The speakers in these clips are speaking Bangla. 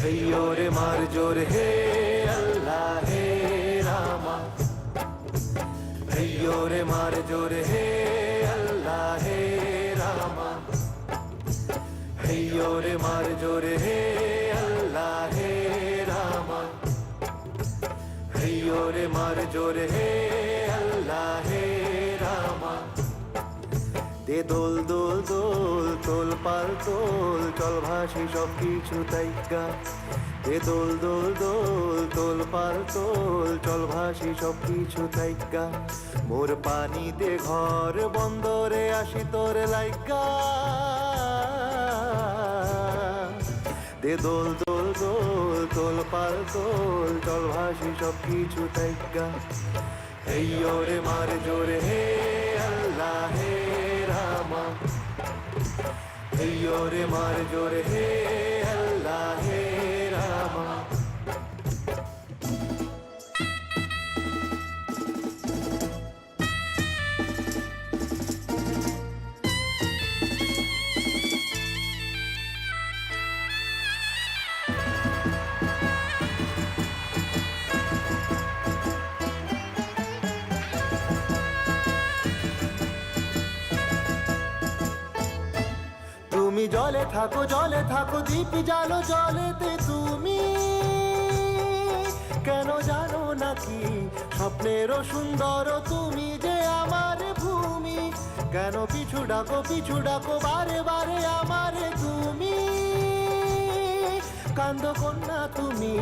हैयो रे मार जोर हे अल्लाह हे रामा हैयो रे मार जोर हे अल्लाह हे रामा हैयो रे मार जोर हे अल्लाह हे रामा हैयो रे मार जोर हे अल्लाह हे रामा দে দোল দোল দোল তোল পাল তোল চল ভাসি সব কিছু তাইকা দে দোল দোল দোল তোল পাল তোল চল ভাসি সব কিছু তাইকা মোর পানিতে ঘর বন্দরে আসি তোর লাইকা দে দোল দোল দোল তোল পাল তোল চল ভাসি সব কিছু তাইকা हैयो रे मार जोर हे अल्लाह हे रामा हैयो रे मार जोर हे अल्लाह हे रामा তুমি জলে থাকো দীপ জালো জলেতে তুমি কেন জানো নাকি স্বপ্নেরও সুন্দর তুমি যে আমার ভূমি কেন পিছু ডাকো বারে বারে আমারে তুমি কান্দ কন্যা তুমি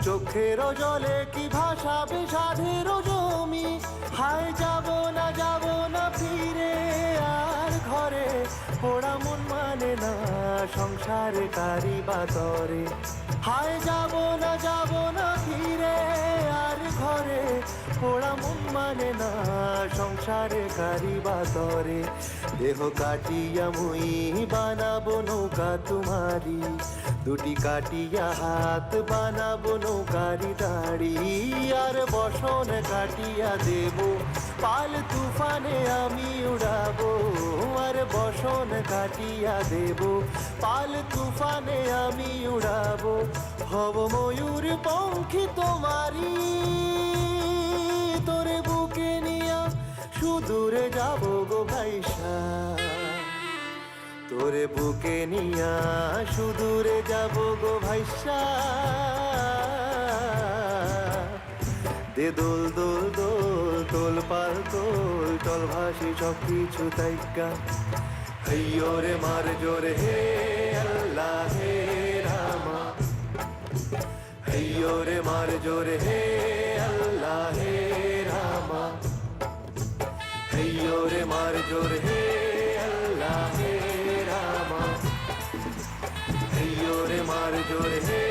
চোখেরও জলে কি ভাসাবে সাধেরও জমি হায় যাব না ফিরে আর ঘরে পোড়া মন মানে না সংসারে কারি বাতরে হায় যাব না ফিরে আর ঘরে পোড়া মন মানে না সংসারে কারি বাতরে দেহ কাটিয়া মুই বানাবো নৌকা তোমারি দুটি কাটিয়া হাত বানাবো নৌকারি দাড়ি আর বসন কাটিয়া দেব পাল তুফানে আমি উড়াবো আর বসন কাটিয়া দেব পাল তুফানে আমি উড়াবো হব ময়ূর পঙ্খী তোমারি তোরে বুকে নিয়া সুদূরে যাবো গো ভাইসা তোরে বুকে নিয়া সুদূরে যাব গো ভাইসা দে দোল দোল দোল তোল পাল তোল চল ভাসি সব কিছু তাইকা हैयो रे मार जोर हे अल्लाह हे रामा हैयो रे मार जोर हे अल्लाह हे रामा हैयो रे मार जोर हे अल्लाह हे रामा हैयो रे मार जोर हे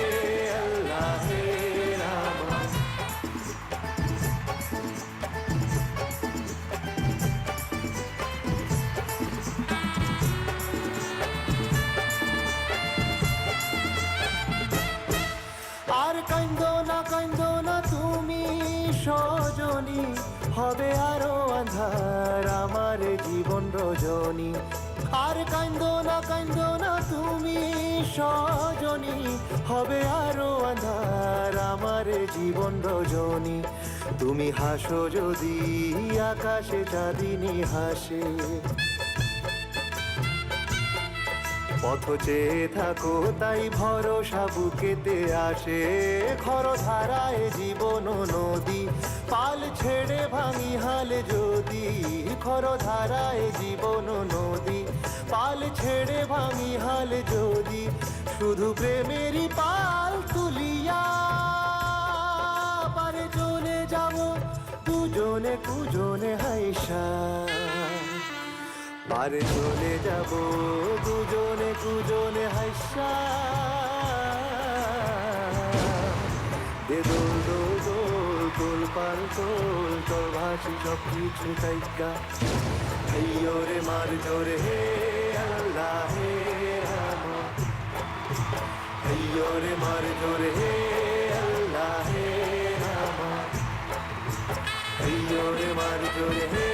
अल्लाह हे रामा আর কান্দো না তুমি সজনী হবে আরো আন্ধার আমার জীবন রজনী আর কান্দো না তুমি সজনী হবে আরো আন্ধার আমার জীবন রজনী তুমি হাসো যদি আকাশে চাঁদিনী হাসে পথ চেয়ে থাকো তাই ভরসা বুকেতে আসে খর ধারায় জীবন নদী পাল ছেড়ে ভাঙি হাল যদি খর ধারায় জীবন নদী পাল ছেড়ে ভাঙি হাল যদি শুধু প্রেমেরই পাল তুলিয়া পারে চলে যাব দুজনে কুজনে হাইসা পারে চলে যাব দুজনে কুজনে হাইসা দে দোল দোল দোল তোল পাল তোল চল ভাসি সব কিছু তাইকা हैयो रे मार जोर हे अल्लाह हे रामा हैयो रे मार जोर हे अल्लाह हे रामा हैयो रे मार जोर हे